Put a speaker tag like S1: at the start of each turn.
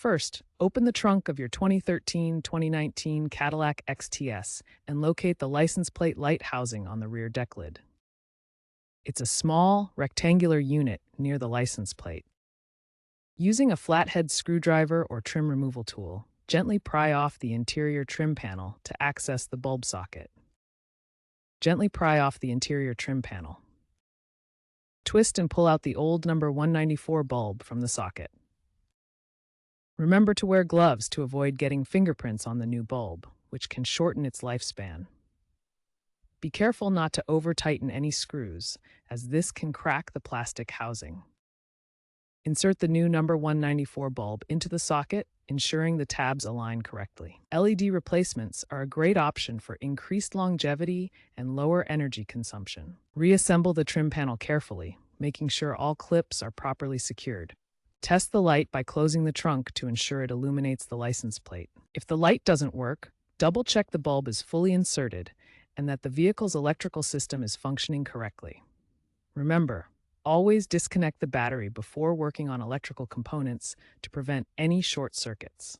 S1: First, open the trunk of your 2013-2019 Cadillac XTS and locate the license plate light housing on the rear deck lid. It's a small, rectangular unit near the license plate. Using a flathead screwdriver or trim removal tool, gently pry off the interior trim panel to access the bulb socket. Gently pry off the interior trim panel. Twist and pull out the old number 194 bulb from the socket. Remember to wear gloves to avoid getting fingerprints on the new bulb, which can shorten its lifespan. Be careful not to over-tighten any screws, as this can crack the plastic housing. Insert the new number 194 bulb into the socket, ensuring the tabs align correctly. LED replacements are a great option for increased longevity and lower energy consumption. Reassemble the trim panel carefully, making sure all clips are properly secured. Test the light by closing the trunk to ensure it illuminates the license plate. If the light doesn't work, double-check the bulb is fully inserted and that the vehicle's electrical system is functioning correctly. Remember, always disconnect the battery before working on electrical components to prevent any short circuits.